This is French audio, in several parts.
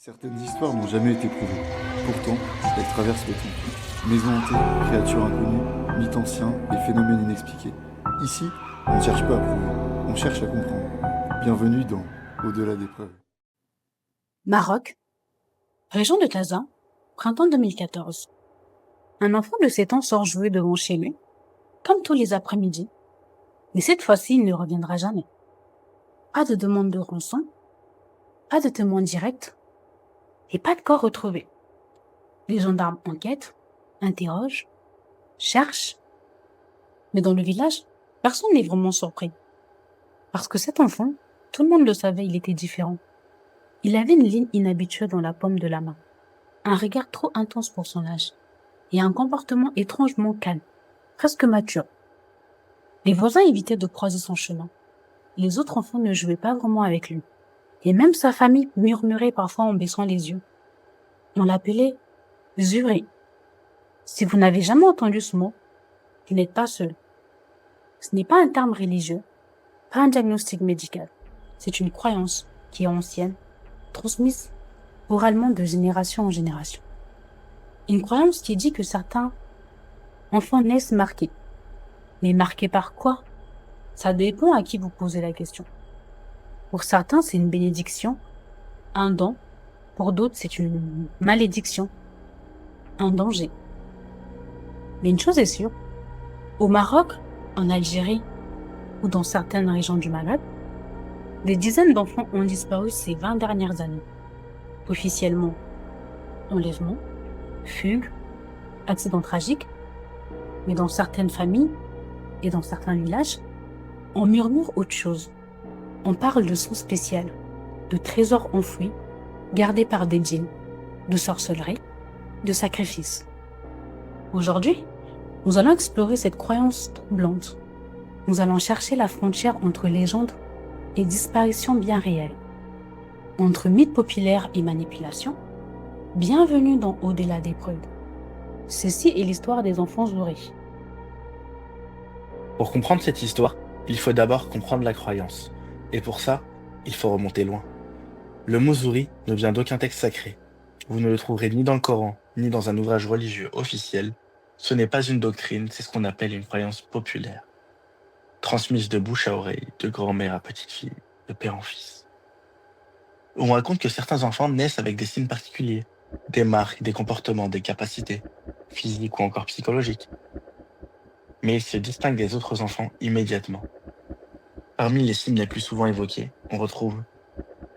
Certaines histoires n'ont jamais été prouvées. Pourtant, elles traversent le temps. Maisons hantées, créatures inconnues, mythes anciens et phénomènes inexpliqués. Ici, on ne cherche pas à prouver, on cherche à comprendre. Bienvenue dans Au-delà des preuves. Maroc, région de Casa, printemps 2014. Un enfant de 7 ans sort jouer devant chez lui, comme tous les après-midi. Mais cette fois-ci, il ne reviendra jamais. Pas de demande de rançon, pas de témoin direct, et pas de corps retrouvé. Les gendarmes enquêtent, interrogent, cherchent. Mais dans le village, personne n'est vraiment surpris. Parce que cet enfant, tout le monde le savait, il était différent. Il avait une ligne inhabituelle dans la paume de la main, un regard trop intense pour son âge, et un comportement étrangement calme, presque mature. Les voisins évitaient de croiser son chemin. Les autres enfants ne jouaient pas vraiment avec lui. Et même sa famille murmurait parfois en baissant les yeux. On l'appelait Zuri. Si vous n'avez jamais entendu ce mot, vous n'êtes pas seul. Ce n'est pas un terme religieux, pas un diagnostic médical. C'est une croyance qui est ancienne, transmise oralement de génération en génération. Une croyance qui dit que certains enfants naissent marqués. Mais marqués par quoi? Ça dépend à qui vous posez la question. Pour certains, c'est une bénédiction, un don. Pour d'autres, c'est une malédiction, un danger. Mais une chose est sûre, au Maroc, en Algérie ou dans certaines régions du Maghreb, des dizaines d'enfants ont disparu ces 20 dernières années. Officiellement, enlèvement, fugue, accident tragique, mais dans certaines familles et dans certains villages, on murmure autre chose. On parle de sons spécial, de trésors enfouis, gardés par des djinns, de sorcellerie, de sacrifices. Aujourd'hui, nous allons explorer cette croyance troublante. Nous allons chercher la frontière entre légende et disparition bien réelle, entre mythe populaire et manipulation. Bienvenue dans Au-delà des preuves. Ceci est l'histoire des enfants Zouri. Pour comprendre cette histoire, il faut d'abord comprendre la croyance. Et pour ça, il faut remonter loin. Le mot Zouri ne vient d'aucun texte sacré. Vous ne le trouverez ni dans le Coran, ni dans un ouvrage religieux officiel. Ce n'est pas une doctrine, c'est ce qu'on appelle une croyance populaire, transmise de bouche à oreille, de grand-mère à petite-fille, de père en fils. On raconte que certains enfants naissent avec des signes particuliers, des marques, des comportements, des capacités, physiques ou encore psychologiques. Mais ils se distinguent des autres enfants immédiatement. Parmi les signes les plus souvent évoqués, on retrouve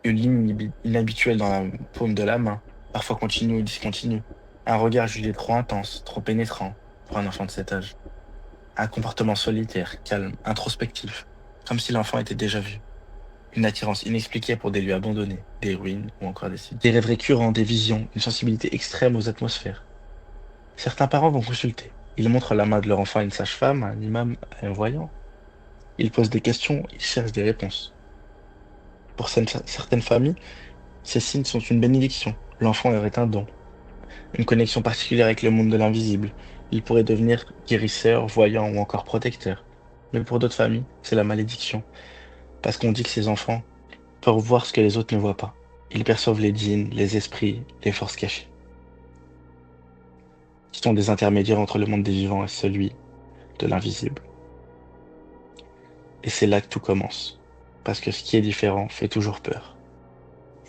une ligne inhabituelle dans la paume de la main, parfois continue ou discontinue, un regard jugé trop intense, trop pénétrant pour un enfant de cet âge, un comportement solitaire, calme, introspectif, comme si l'enfant était déjà vu, une attirance inexpliquée pour des lieux abandonnés, des ruines ou encore des sites, des rêves récurrents, des visions, une sensibilité extrême aux atmosphères. Certains parents vont consulter. Ils montrent la main de leur enfant à une sage-femme, à un imam, à un voyant. Ils posent des questions, ils cherchent des réponses. Pour certaines familles, ces signes sont une bénédiction. L'enfant aurait un don, une connexion particulière avec le monde de l'invisible. Il pourrait devenir guérisseur, voyant ou encore protecteur. Mais pour d'autres familles, c'est la malédiction, parce qu'on dit que ces enfants peuvent voir ce que les autres ne voient pas. Ils perçoivent les djinns, les esprits, les forces cachées, qui sont des intermédiaires entre le monde des vivants et celui de l'invisible. Et c'est là que tout commence, parce que ce qui est différent fait toujours peur.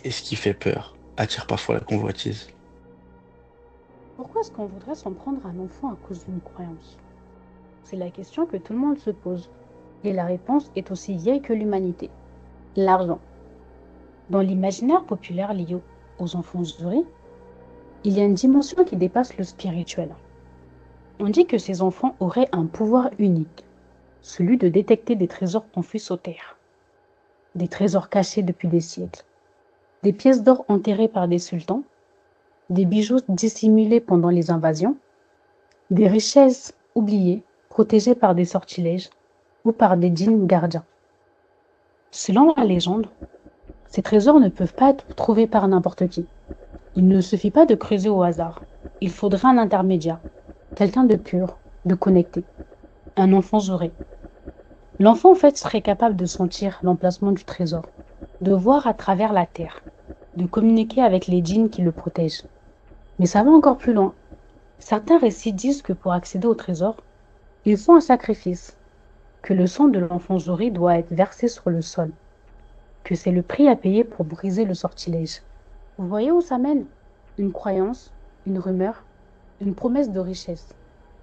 Et ce qui fait peur attire parfois la convoitise. Pourquoi est-ce qu'on voudrait s'en prendre à un enfant à cause d'une croyance? C'est la question que tout le monde se pose. Et la réponse est aussi vieille que l'humanité. L'argent. Dans l'imaginaire populaire lié aux enfants Zouri, il y a une dimension qui dépasse le spirituel. On dit que ces enfants auraient un pouvoir unique, celui de détecter des trésors enfouis sous terre, des trésors cachés depuis des siècles, des pièces d'or enterrées par des sultans, des bijoux dissimulés pendant les invasions, des richesses oubliées, protégées par des sortilèges ou par des djinns gardiens. Selon la légende, ces trésors ne peuvent pas être trouvés par n'importe qui. Il ne suffit pas de creuser au hasard. Il faudra un intermédiaire, quelqu'un de pur, de connecté, un enfant Zouri. L'enfant, en fait, serait capable de sentir l'emplacement du trésor, de voir à travers la terre, de communiquer avec les djinns qui le protègent. Mais ça va encore plus loin. Certains récits disent que pour accéder au trésor, ils font un sacrifice, que le sang de l'enfant Zori doit être versé sur le sol, que c'est le prix à payer pour briser le sortilège. Vous voyez où ça mène? Une croyance, une rumeur, une promesse de richesse.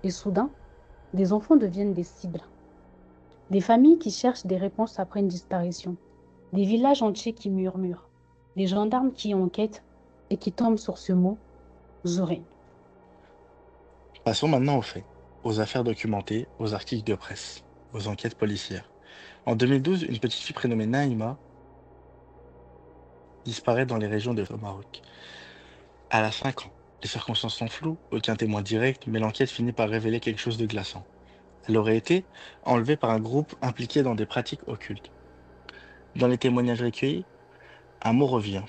Et soudain, des enfants deviennent des cibles. Des familles qui cherchent des réponses après une disparition. Des villages entiers qui murmurent. Des gendarmes qui enquêtent et qui tombent sur ce mot, Zori. Passons maintenant aux faits, aux affaires documentées, aux articles de presse, aux enquêtes policières. En 2012, une petite fille prénommée Naïma disparaît dans les régions de Maroc. Elle a 5 ans. Les circonstances sont floues, aucun témoin direct, mais l'enquête finit par révéler quelque chose de glaçant. Elle aurait été enlevée par un groupe impliqué dans des pratiques occultes. Dans les témoignages recueillis, un mot revient.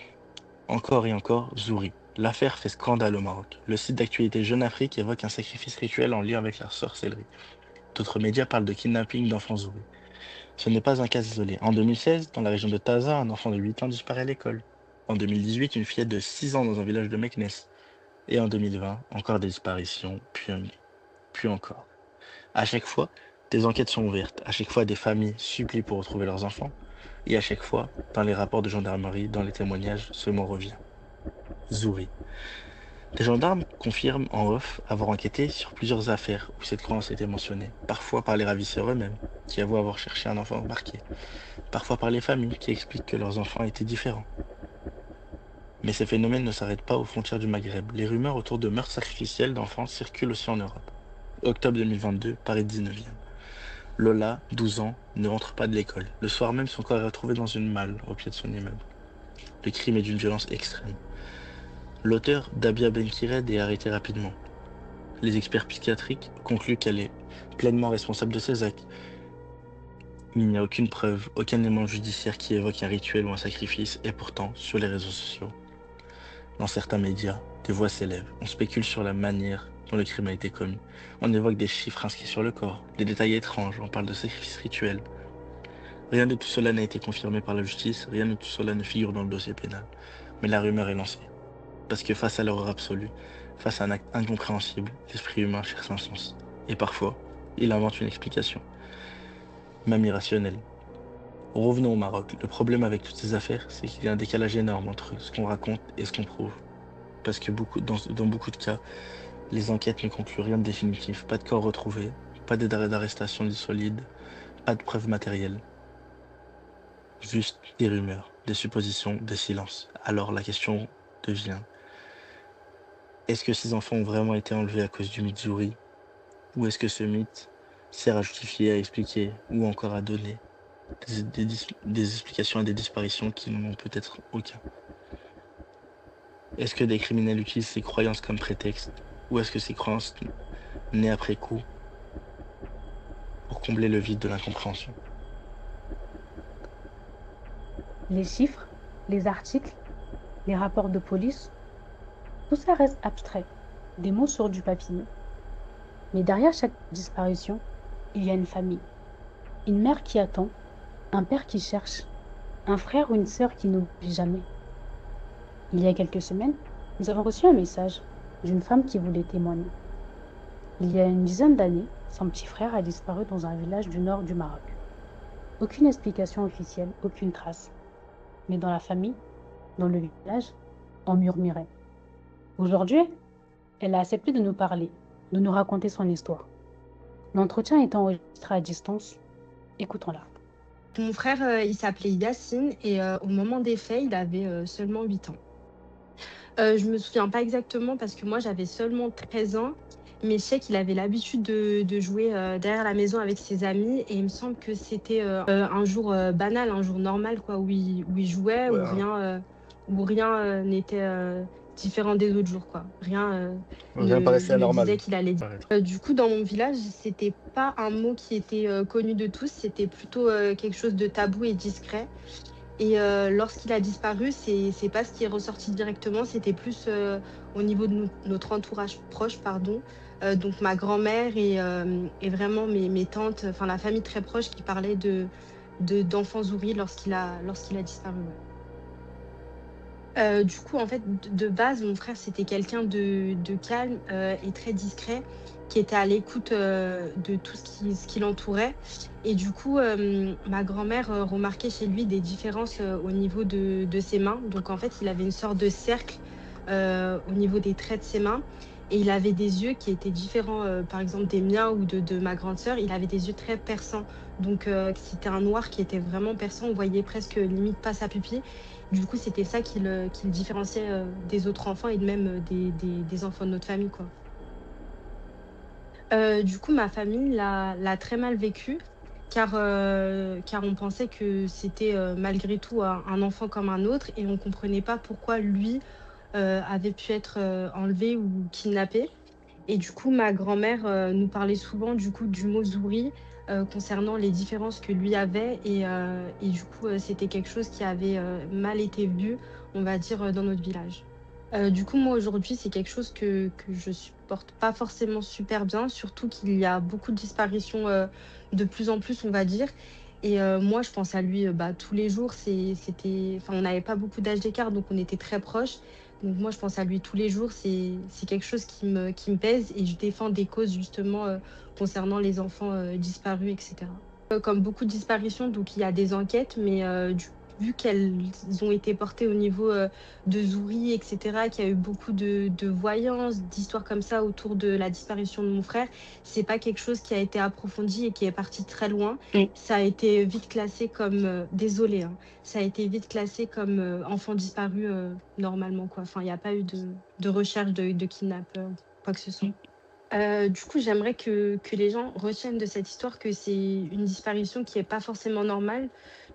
Encore et encore, Zouri. L'affaire fait scandale au Maroc. Le site d'actualité Jeune Afrique évoque un sacrifice rituel en lien avec la sorcellerie. D'autres médias parlent de kidnapping d'enfants Zouri. Ce n'est pas un cas isolé. En 2016, dans la région de Taza, un enfant de 8 ans disparaît à l'école. En 2018, une fillette de 6 ans dans un village de Meknes. Et en 2020, encore des disparitions, puis encore. À chaque fois, des enquêtes sont ouvertes. À chaque fois, des familles supplient pour retrouver leurs enfants. Et à chaque fois, dans les rapports de gendarmerie, dans les témoignages, ce mot revient. Zouri. Des gendarmes confirment en off avoir enquêté sur plusieurs affaires où cette croyance était mentionnée, parfois par les ravisseurs eux-mêmes, qui avouent avoir cherché un enfant embarqué, parfois par les familles qui expliquent que leurs enfants étaient différents. Mais ces phénomènes ne s'arrêtent pas aux frontières du Maghreb. Les rumeurs autour de meurtres sacrificiels d'enfants circulent aussi en Europe. Octobre 2022, Paris 19e. Lola, 12 ans, ne rentre pas de l'école. Le soir même, son corps est retrouvé dans une malle au pied de son immeuble. Le crime est d'une violence extrême. L'auteur, Dabia Benkired, est arrêté rapidement. Les experts psychiatriques concluent qu'elle est pleinement responsable de ses actes. Il n'y a aucune preuve, aucun élément judiciaire qui évoque un rituel ou un sacrifice, et pourtant, sur les réseaux sociaux, dans certains médias, des voix s'élèvent. On spécule sur la manière dont le crime a été commis. On évoque des chiffres inscrits sur le corps, des détails étranges, on parle de sacrifices rituels. Rien de tout cela n'a été confirmé par la justice, rien de tout cela ne figure dans le dossier pénal. Mais la rumeur est lancée. Parce que face à l'horreur absolue, face à un acte incompréhensible, l'esprit humain cherche un sens. Et parfois, il invente une explication, même irrationnelle. Revenons au Maroc. Le problème avec toutes ces affaires, c'est qu'il y a un décalage énorme entre ce qu'on raconte et ce qu'on prouve. Parce que dans beaucoup de cas, les enquêtes ne concluent rien de définitif. Pas de corps retrouvé, pas d'arrestation solide, pas de preuves matérielles. Juste des rumeurs, des suppositions, des silences. Alors la question devient: est-ce que ces enfants ont vraiment été enlevés à cause du mythe Zouri? Ou est-ce que ce mythe sert à justifier, à expliquer, ou encore à donner des explications à des disparitions qui n'en ont peut-être aucun? Est-ce que des criminels utilisent ces croyances comme prétexte? Ou est-ce que ces croyances nées après coup pour combler le vide de l'incompréhension? Les chiffres, les articles, les rapports de police, tout ça reste abstrait, des mots sur du papier. Mais derrière chaque disparition, il y a une famille. Une mère qui attend, un père qui cherche, un frère ou une sœur qui n'oublie jamais. Il y a quelques semaines, nous avons reçu un message d'une femme qui voulait témoigner. Il y a une dizaine d'années, son petit frère a disparu dans un village du nord du Maroc. Aucune explication officielle, aucune trace. Mais dans la famille, dans le village, on murmurait. Aujourd'hui, elle a accepté de nous parler, de nous raconter son histoire. L'entretien est enregistré à distance. Écoutons-la. Mon frère, il s'appelait Yacine et au moment des faits, il avait seulement 8 ans. Je me souviens pas exactement parce que moi, j'avais seulement 13 ans, mais je sais qu'il avait l'habitude de jouer derrière la maison avec ses amis et il me semble que c'était un jour banal, un jour normal, quoi, où il jouait, Ouais, où rien n'était différent des autres jours, quoi. Rien rien paraissait ne anormal. disait qu'il allait. Paraître. Du coup, dans mon village, c'était pas un mot qui était connu de tous, c'était plutôt quelque chose de tabou et discret. Et lorsqu'il a disparu, c'est pas ce qui est ressorti directement, c'était plus au niveau de notre entourage proche, pardon. Donc ma grand-mère et vraiment mes tantes, enfin la famille très proche qui parlait d'enfant Zouri lorsqu'il a disparu. Ouais. Du coup, en fait, de base, mon frère, c'était quelqu'un de calme, et très discret, qui était à l'écoute, de tout ce qui l'entourait et du coup, ma grand-mère, remarquait chez lui des différences, au niveau de ses mains. Donc en fait, il avait une sorte de cercle, au niveau des traits de ses mains et il avait des yeux qui étaient différents, par exemple des miens ou de ma grande sœur. Il avait des yeux très perçants. Donc c'était un noir qui était vraiment perçant. On voyait presque limite pas sa pupille du coup, c'était ça qui le différenciait, des autres enfants et de même, des enfants de notre famille, quoi. Du coup, ma famille l'a très mal vécu car on pensait que c'était, malgré tout un enfant comme un autre et on comprenait pas pourquoi lui, avait pu être, enlevé ou kidnappé. Et du coup, ma grand-mère, nous parlait souvent du coup du mot «zouri», concernant les différences que lui avait et du coup, c'était quelque chose qui avait, mal été vu, on va dire, dans notre village. Du coup, moi, aujourd'hui, c'est quelque chose que je supporte pas forcément super bien, surtout qu'il y a beaucoup de disparitions, de plus en plus, on va dire et moi, je pense à lui, bah, tous les jours. C'était enfin, on n'avait pas beaucoup d'âge d'écart, donc on était très proches. Donc moi, je pense à lui tous les jours. C'est quelque chose qui me pèse et je défends des causes justement, concernant les enfants, disparus et cetera. Comme beaucoup de disparitions, donc il y a des enquêtes, mais vu qu'elles ont été portées au niveau, de Zoury et cetera, qu'il y a eu beaucoup de voyances, d'histoires comme ça autour de la disparition de mon frère, c'est pas quelque chose qui a été approfondi et qui est parti très loin. Mm. Ça a été vite classé comme, désolée, hein, ça a été vite classé comme, enfant disparu, normalement, quoi. Enfin, il y a pas eu de recherche de kidnappeur ou quoi que ce soit. Du coup, j'aimerais que les gens retiennent de cette histoire que c'est une disparition qui est pas forcément normale,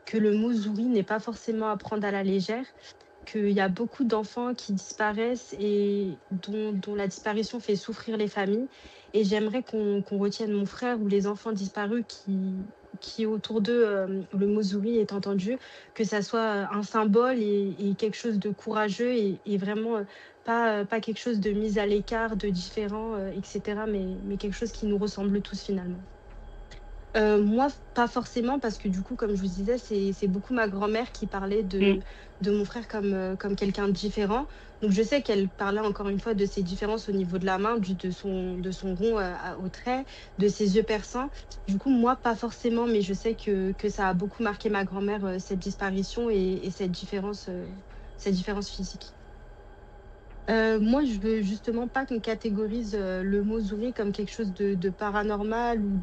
que le mot «zouri» n'est pas forcément à prendre à la légère, qu'il y a beaucoup d'enfants qui disparaissent et dont la disparition fait souffrir les familles et j'aimerais qu'on retienne mon frère ou les enfants disparus qui autour d'eux, le mot «zouri» est entendu, que ça soit, un symbole et quelque chose de courageux et vraiment, pas quelque chose de mis à l'écart, de différent, et cetera, mais quelque chose qui nous ressemble tous finalement. Moi, pas forcément parce que du coup, comme je vous disais, c'est beaucoup ma grand-mère qui parlait Mm. de mon frère comme quelqu'un de différent. Donc je sais qu'elle parlait encore une fois de ses différences au niveau de la main, de son rond, à au trait, de ses yeux perçants. Du coup, moi, pas forcément, mais je sais que ça a beaucoup marqué ma grand-mère, cette disparition et cette différence physique. Moi, je veux justement pas qu'on catégorise, le mot «zouré» comme quelque chose de paranormal ou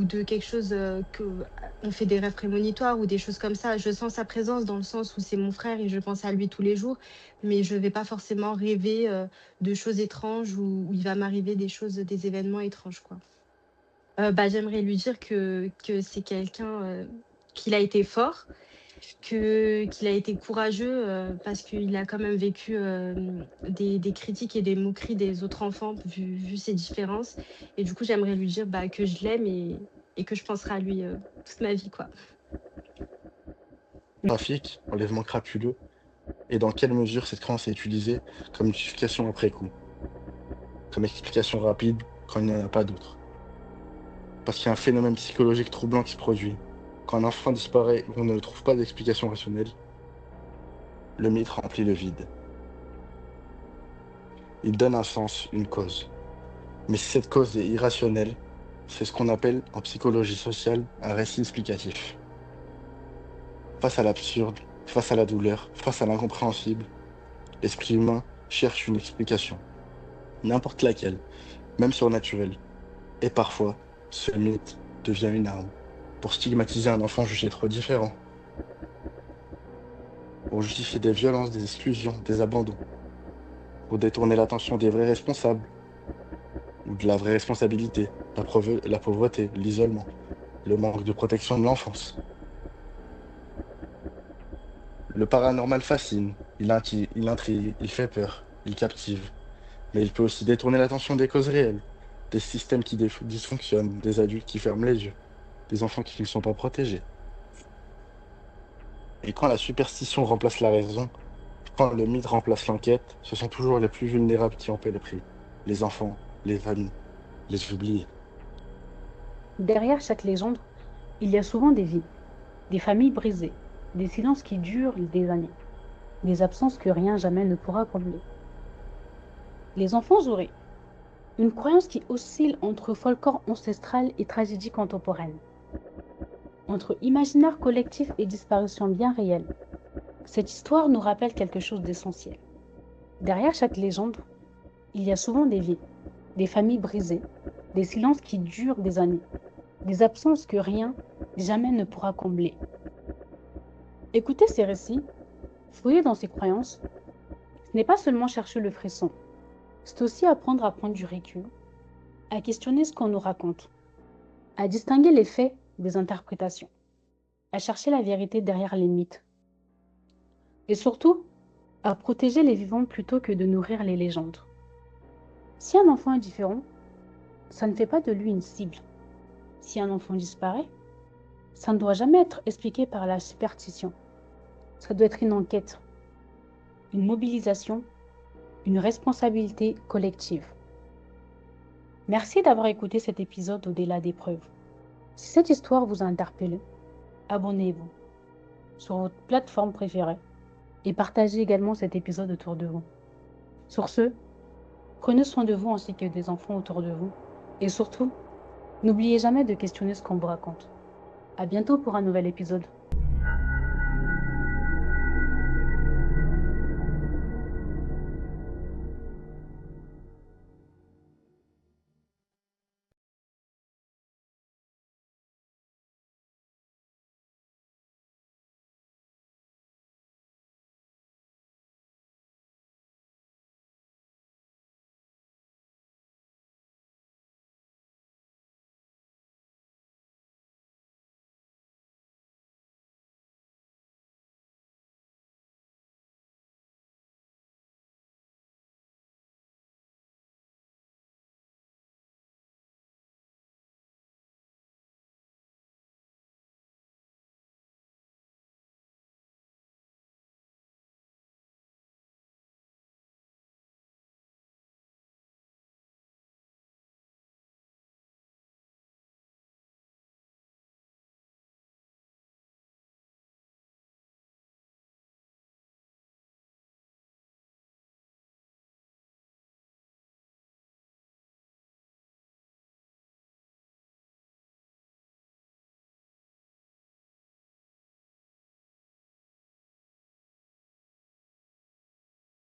de quelque chose, on fait des rêves prémonitoires ou des choses comme ça. Je sens sa présence dans le sens où c'est mon frère et je pense à lui tous les jours, mais je vais pas forcément rêver, de choses étranges où il va m'arriver des choses, des événements étranges, quoi. Bah, j'aimerais lui dire que c'est quelqu'un, qu'il a été fort, qu'il a été courageux, parce qu'il a quand même vécu, des critiques et des moqueries des autres enfants vu ses différences et du coup, j'aimerais lui dire, bah, que je l'aime et que je penserai à lui, toute ma vie, quoi. Trafic, enlèvement crapuleux, et dans quelle mesure cette créance est utilisée comme justification après coup, comme explication rapide quand il n'y en a pas d'autre. Parce qu'il y a un phénomène psychologique troublant qui se produit. Quand un enfant disparaît ou on ne trouve pas d'explication rationnelle, le mythe remplit le vide. Il donne un sens, une cause. Mais si cette cause est irrationnelle, c'est ce qu'on appelle en psychologie sociale un récit explicatif. Face à l'absurde, face à la douleur, face à l'incompréhensible, l'esprit humain cherche une explication, n'importe laquelle, même surnaturelle. Et parfois, ce mythe devient une arme pour stigmatiser un enfant jugé trop différent, pour justifier des violences, des exclusions, des abandons, pour détourner l'attention des vrais responsables, ou de la vraie responsabilité, la pauvreté, l'isolement, le manque de protection de l'enfance. Le paranormal fascine, il intrigue, il fait peur, il captive, mais il peut aussi détourner l'attention des causes réelles, des systèmes qui dysfonctionnent, des adultes qui ferment les yeux, des enfants qui ne sont pas protégés. Et quand la superstition remplace la raison, quand le mythe remplace l'enquête, ce sont toujours les plus vulnérables qui en paient le prix. Les enfants, les familles, les oubliés. Derrière chaque légende, il y a souvent des vies, des familles brisées, des silences qui durent des années. des absences que rien jamais ne pourra combler. Les enfants auraient une croyance qui oscille entre folklore ancestral et tragédie contemporaine, entre imaginaire collectif et disparition bien réelle. Cette histoire nous rappelle quelque chose d'essentiel. Derrière chaque légende, il y a souvent des vies, des familles brisées, des silences qui durent des années, des absences que rien jamais ne pourra combler. Écouter ces récits, fouiller dans ces croyances, ce n'est pas seulement chercher le frisson, c'est aussi apprendre à prendre du recul, à questionner ce qu'on nous raconte, à distinguer les faits des interprétations, à chercher la vérité derrière les mythes, et surtout, à protéger les vivants plutôt que de nourrir les légendes. Si un enfant est différent, ça ne fait pas de lui une cible. Si un enfant disparaît, ça ne doit jamais être expliqué par la superstition. Ça doit être une enquête, une mobilisation, une responsabilité collective. Merci d'avoir écouté cet épisode au-delà des preuves. Si cette histoire vous a interpellé, abonnez-vous sur votre plateforme préférée et partagez également cet épisode autour de vous. Sur ce, prenez soin de vous ainsi que des enfants autour de vous et surtout, n'oubliez jamais de questionner ce qu'on vous raconte. À bientôt pour un nouvel épisode.